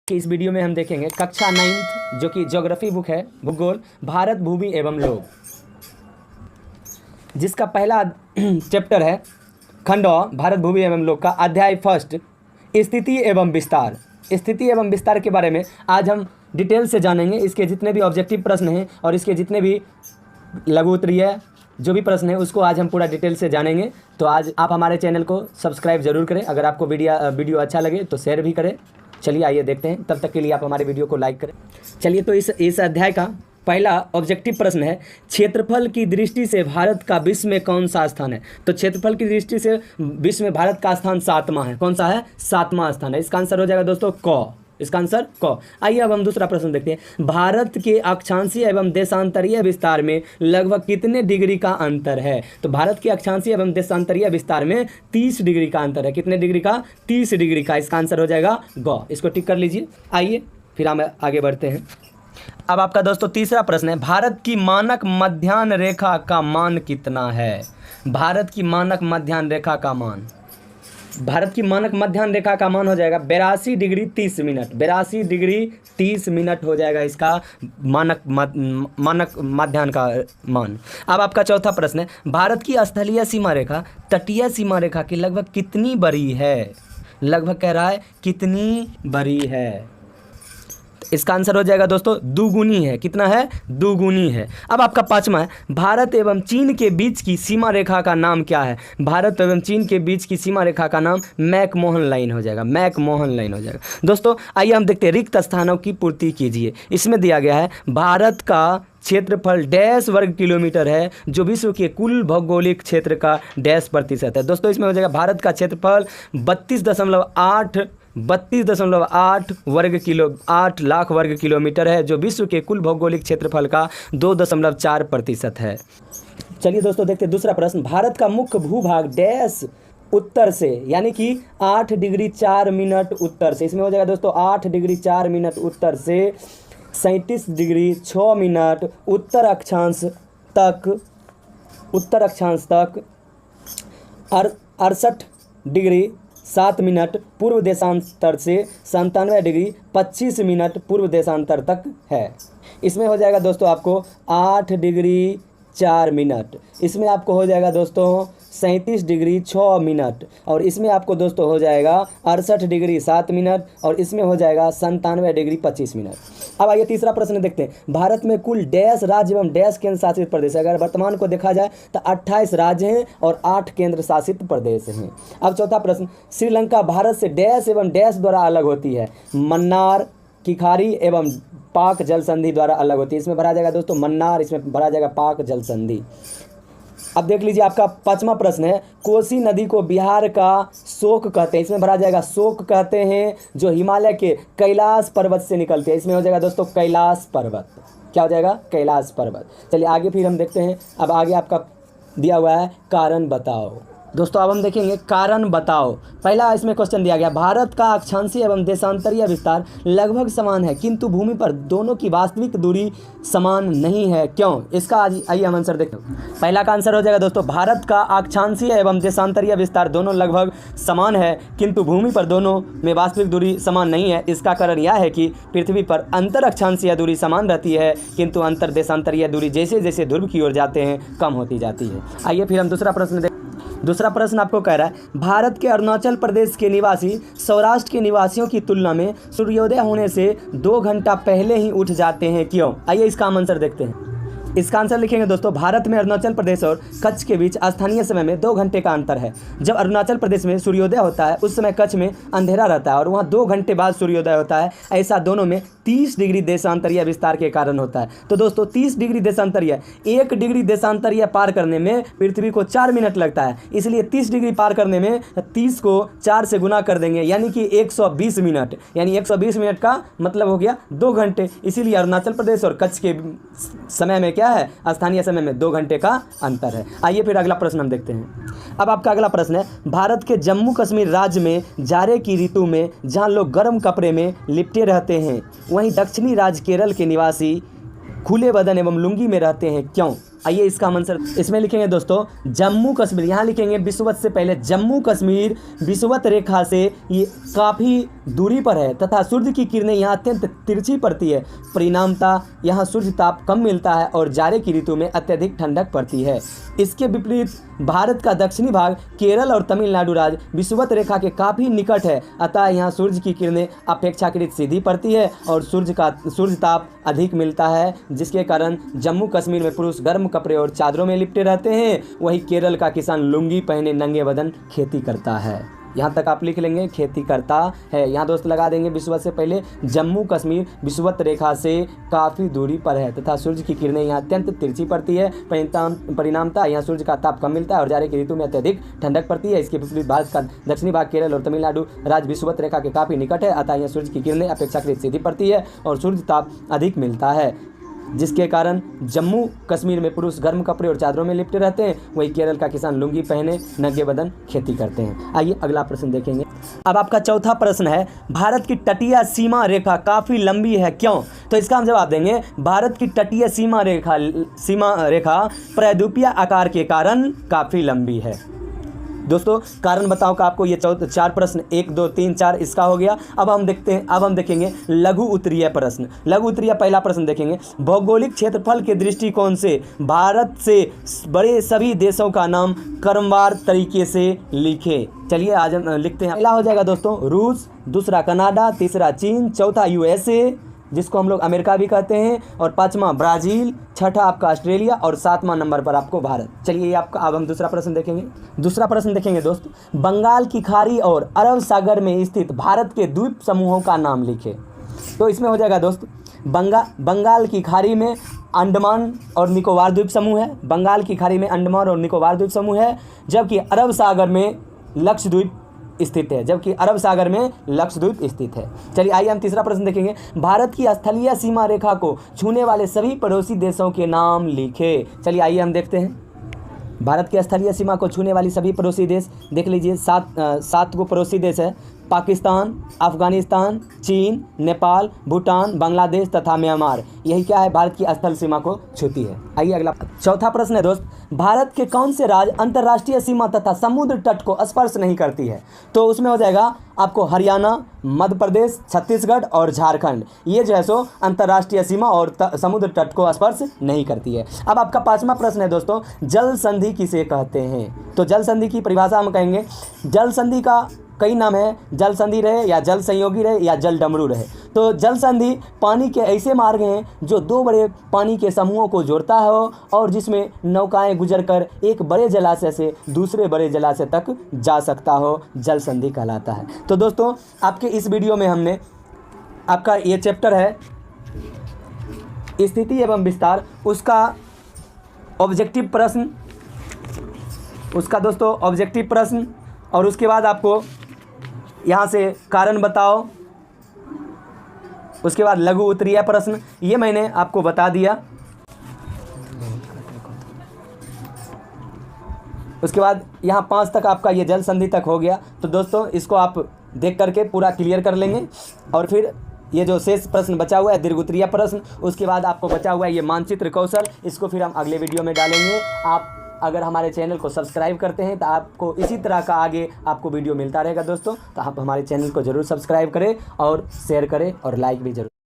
कि इस वीडियो में हम देखेंगे कक्षा 9th जो कि ज्योग्राफी बुक है, भूगोल, भारत भूमि एवं लोग, जिसका पहला चैप्टर है खंडवा भारत भूमि एवं लोग का अध्याय फर्स्ट स्थिति एवं विस्तार। स्थिति एवं विस्तार के बारे में आज हम डिटेल से जानेंगे। इसके जितने भी ऑब्जेक्टिव प्रश्न हैं और इसके जितने भी लघु उत्तरीय जो भी प्रश्न है उसको आज हम पूरा डिटेल से जानेंगे। तो आज आप हमारे चैनल को सब्सक्राइब जरूर करें। अगर आपको वीडियो अच्छा लगे तो शेयर भी करें। चलिए आइए देखते हैं, तब तक के लिए आप हमारे वीडियो को लाइक करें। चलिए तो इस अध्याय का पहला ऑब्जेक्टिव प्रश्न है, क्षेत्रफल की दृष्टि से भारत का विश्व में कौन सा स्थान है। तो क्षेत्रफल की दृष्टि से विश्व में भारत का स्थान 7वां है। कौन सा है? 7वां स्थान है। इसका आंसर हो जाएगा दोस्तों क। इसका आंसर क। आइए अब हम दूसरा प्रश्न देखते हैं। भारत के अक्षांशीय एवं देशांतरीय विस्तार में लगभग कितने डिग्री का अंतर है। तो भारत के अक्षांशीय एवं देशांतरीय विस्तार में 30 डिग्री का अंतर है। कितने डिग्री का? 30 डिग्री का। इसका आंसर हो जाएगा ग। इसको टिक कर लीजिए। आइए फिर हम आगे बढ़ते हैं। अब आपका दोस्तों तीसरा प्रश्न है, भारत की मानक मध्याह्न रेखा का मान कितना है। भारत की मानक मध्याह्न रेखा का मान, भारत की मानक मध्याह्न रेखा का मान हो जाएगा 82 डिग्री 30 मिनट। 82 डिग्री 30 मिनट हो जाएगा इसका मानक मध्याह्न का मान। अब आपका चौथा प्रश्न है, भारत की स्थलीय सीमा रेखा तटीय सीमा रेखा की लगभग कितनी बड़ी है। लगभग कह रहा है कितनी बड़ी है। इसका आंसर हो जाएगा दोस्तों दुगुनी है। कितना है? दुगुनी है। अब आपका पांचवा है, भारत एवं चीन के बीच की सीमा रेखा का नाम क्या है। भारत एवं चीन के बीच की सीमा रेखा का नाम मैकमोहन लाइन हो जाएगा। मैकमोहन लाइन हो जाएगा। दोस्तों आइए हम देखते हैं, रिक्त स्थानों की पूर्ति कीजिए। इसमें दिया गया है भारत का क्षेत्रफल डैश वर्ग किलोमीटर है जो विश्व के कुल भौगोलिक क्षेत्र का डैश प्रतिशत है। दोस्तों इसमें हो जाएगा भारत का क्षेत्रफल 8 लाख वर्ग किलोमीटर है जो विश्व के कुल भौगोलिक क्षेत्रफल का 2.4% है। चलिए दोस्तों देखते हैं दूसरा प्रश्न, भारत का मुख्य भूभाग डैश उत्तर से, यानी कि 8 डिग्री 4 मिनट उत्तर से। इसमें हो जाएगा दोस्तों 8 डिग्री 4 मिनट उत्तर से 37 डिग्री 6 मिनट उत्तर अक्षांश तक 68 डिग्री 7 मिनट पूर्व देशांतर से 97 डिग्री 25 मिनट पूर्व देशांतर तक है। इसमें हो जाएगा दोस्तों आपको 8 डिग्री 4 मिनट। इसमें आपको हो जाएगा दोस्तों 37 डिग्री 6 मिनट और इसमें आपको दोस्तों हो जाएगा 68 डिग्री 7 मिनट और इसमें हो जाएगा 97 डिग्री 25 मिनट। अब आइए तीसरा प्रश्न देखते हैं, भारत में कुल डैश राज्य एवं डैश केंद्र शासित प्रदेश है। अगर वर्तमान को देखा जाए तो 28 राज्य हैं और 8 केंद्र शासित प्रदेश हैं। अब चौथा प्रश्न, श्रीलंका भारत से डैश एवं डैश द्वारा अलग होती है। मन्नार की खाड़ी एवं पाक जल संधि द्वारा अलग होती है। इसमें भरा जाएगा दोस्तों मन्नार, इसमें भरा जाएगा पाक जल संधि। अब देख लीजिए आपका पांचवा प्रश्न है, कोसी नदी को बिहार का शोक कहते हैं। इसमें भरा जाएगा शोक कहते हैं जो हिमालय के कैलाश पर्वत से निकलते हैं। इसमें हो जाएगा दोस्तों कैलाश पर्वत। क्या हो जाएगा? कैलाश पर्वत। चलिए आगे फिर हम देखते हैं। अब आगे आपका दिया हुआ है कारण बताओ। दोस्तों अब हम देखेंगे कारण बताओ। पहला इसमें क्वेश्चन दिया गया, भारत का अक्षांशीय एवं देशांतरीय विस्तार लगभग समान है किंतु भूमि पर दोनों की वास्तविक दूरी समान नहीं है, क्यों? इसका आइए हम आंसर देखते हैं। पहला का आंसर हो जाएगा दोस्तों, भारत का अक्षांशीय एवं देशांतरीय विस्तार दोनों लगभग समान है किंतु भूमि पर दोनों में वास्तविक दूरी समान नहीं है। इसका कारण यह है कि पृथ्वी पर अंतर अक्षांशीय दूरी समान रहती है किंतु अंतर देशांतरीय दूरी जैसे जैसे ध्रुव की ओर जाते हैं कम होती जाती है। आइए फिर हम दूसरा प्रश्न देखते हैं। दूसरा प्रश्न आपको कह रहा है, भारत के अरुणाचल प्रदेश के निवासी सौराष्ट्र के निवासियों की तुलना में सूर्योदय होने से 2 घंटा पहले ही उठ जाते हैं, क्यों? आइए इसका हम आंसर देखते हैं। इसका आंसर लिखेंगे दोस्तों, भारत में अरुणाचल प्रदेश और कच्छ के बीच स्थानीय समय में 2 घंटे का अंतर है। जब अरुणाचल प्रदेश में सूर्योदय होता है उस समय कच्छ में अंधेरा रहता है और वहाँ 2 घंटे बाद सूर्योदय होता है। ऐसा दोनों में 30 डिग्री देशांतरीय विस्तार के कारण होता है। तो दोस्तों 30 डिग्री देशांतरीय, 1 डिग्री देशांतरीय पार करने में पृथ्वी को 4 मिनट लगता है। इसलिए 30 डिग्री पार करने में 30 को 4 से गुना कर देंगे यानी कि 120 मिनट, यानी 120 मिनट का मतलब हो गया 2 घंटे। इसीलिए अरुणाचल प्रदेश और कच्छ के समय में क्या है? स्थानीय समय में 2 घंटे का अंतर है। आइए फिर अगला प्रश्न हम देखते हैं। अब आपका अगला प्रश्न है, भारत के जम्मू कश्मीर राज्य में जाड़े की ऋतु में जहां लोग गर्म कपड़े में लिपटे रहते हैं वहीं दक्षिणी राज्य केरल के निवासी खुले बदन एवं लुंगी में रहते हैं, क्यों? आइए इसका आंसर इसमें लिखेंगे दोस्तों जम्मू कश्मीर, यहाँ लिखेंगे विषुवत से पहले जम्मू कश्मीर विषुवत रेखा से ये काफ़ी दूरी पर है तथा सूर्य की किरणें यहाँ अत्यंत तिरछी पड़ती है। परिणामतः यहाँ सूर्य ताप कम मिलता है और जाड़े की ऋतु में अत्यधिक ठंडक पड़ती है। इसके विपरीत भारत का दक्षिणी भाग केरल और तमिलनाडु राज्य विषुवत रेखा के काफ़ी निकट है, अतः यहाँ सूर्य की किरणें अपेक्षाकृत सीधी पड़ती है और सूर्य ताप अधिक मिलता है, जिसके कारण जम्मू कश्मीर में पुरुष गर्म कपड़े और चादरों में लिपटे रहते हैं। वहीं केरल का किसान लुंगी पहने नंगे बदन खेती करता है। यहाँ तक आप लिख लेंगे, खेती करता है। यहाँ दोस्त लगा देंगे विषुवत से पहले, जम्मू कश्मीर विषुवत रेखा से काफ़ी दूरी पर है तथा सूर्य की किरणें यहाँ अत्यंत तिरछी पड़ती है। परिणामतः यहाँ सूर्य का ताप कम मिलता है और जाड़े की ऋतु में अत्यधिक ठंडक पड़ती है। इसके विपरीत भारत का दक्षिणी भाग केरल और तमिलनाडु राज्य विषुवत रेखा के काफ़ी निकट है, अतः यहाँ सूर्य की किरणें अपेक्षाकृत सीधी पड़ती है और सूर्य ताप अधिक मिलता है, जिसके कारण जम्मू कश्मीर में पुरुष गर्म कपड़े और चादरों में लिपटे रहते हैं। वहीं केरल का किसान लुंगी पहने नंगे बदन खेती करते हैं। आइए अगला प्रश्न देखेंगे। अब आपका चौथा प्रश्न है, भारत की तटीय सीमा रेखा काफ़ी लंबी है, क्यों? तो इसका हम जवाब देंगे, भारत की तटीय सीमा रेखा प्रायद्वीपीय आकार के कारण काफ़ी लंबी है। दोस्तों कारण बताओ का आपको ये 4 प्रश्न 1 2 3 4 इसका हो गया। अब हम देखेंगे लघु उत्तरीय प्रश्न। लघु उत्तरीय पहला प्रश्न देखेंगे, भौगोलिक क्षेत्रफल के दृष्टिकोण से भारत से बड़े सभी देशों का नाम क्रमवार तरीके से लिखें। चलिए आज हम लिखते हैं। पहला हो जाएगा दोस्तों रूस, दूसरा कनाडा, तीसरा चीन, चौथा USA जिसको हम लोग अमेरिका भी कहते हैं, और 5वां ब्राज़ील, 6ठा आपका ऑस्ट्रेलिया और 7वां नंबर पर आपको भारत। चलिए आपका अब हम दूसरा प्रश्न देखेंगे। दूसरा प्रश्न देखेंगे दोस्त, बंगाल की खाड़ी और अरब सागर में स्थित भारत के द्वीप समूहों का नाम लिखें। तो इसमें हो जाएगा दोस्त, बंगाल की खाड़ी में अंडमान और निकोबार द्वीप समूह है। बंगाल की खाड़ी में अंडमान और निकोबार द्वीप समूह है, जबकि अरब सागर में लक्षद्वीप स्थित है। चलिए आइए हम तीसरा प्रश्न देखेंगे। भारत की स्थलीय सीमा रेखा को छूने वाले सभी पड़ोसी देशों के नाम लिखें। चलिए आइए हम देखते हैं। भारत की स्थलीय सीमा को छूने वाली सभी पड़ोसी देश देख लीजिए, 7 को पड़ोसी देश है। पाकिस्तान, अफगानिस्तान, चीन, नेपाल, भूटान, बांग्लादेश तथा म्यांमार। यही क्या है, भारत की स्थल सीमा को छूती है। आइए अगला चौथा प्रश्न है दोस्त, भारत के कौन से राज्य अंतर्राष्ट्रीय सीमा तथा समुद्र तट को स्पर्श नहीं करती है? तो उसमें हो जाएगा आपको हरियाणा, मध्य प्रदेश, छत्तीसगढ़ और झारखंड। ये जो है सो अंतर्राष्ट्रीय सीमा और समुद्र तट को स्पर्श नहीं करती है। अब आपका 5वां प्रश्न है दोस्तों, जल संधि किसे कहते हैं? तो जल संधि की परिभाषा हम कहेंगे, जल संधि का कई नाम है, जल संधि रहे या जल संयोगी रहे या जल डमरू रहे। तो जल संधि पानी के ऐसे मार्ग हैं जो 2 बड़े पानी के समूहों को जोड़ता है और जिसमें नौकाएं गुजरकर एक बड़े जलाशय से दूसरे बड़े जलाशय तक जा सकता हो, जल संधि कहलाता है। तो दोस्तों आपके इस वीडियो में हमने आपका ये चैप्टर है स्थिति एवं विस्तार, उसका ऑब्जेक्टिव प्रश्न और उसके बाद आपको यहाँ से कारण बताओ, उसके बाद लघु उत्तरीय प्रश्न, ये मैंने आपको बता दिया। उसके बाद यहाँ 5 तक आपका ये जल संधि तक हो गया। तो दोस्तों इसको आप देख करके पूरा क्लियर कर लेंगे और फिर ये जो शेष प्रश्न बचा हुआ है दीर्घ उत्तरीय प्रश्न, उसके बाद आपको बचा हुआ है ये मानचित्र कौशल, इसको फिर हम अगले वीडियो में डालेंगे। आप अगर हमारे चैनल को सब्सक्राइब करते हैं तो आपको इसी तरह का आगे आपको वीडियो मिलता रहेगा दोस्तों। तो आप हमारे चैनल को ज़रूर सब्सक्राइब करें और शेयर करें और लाइक भी ज़रूर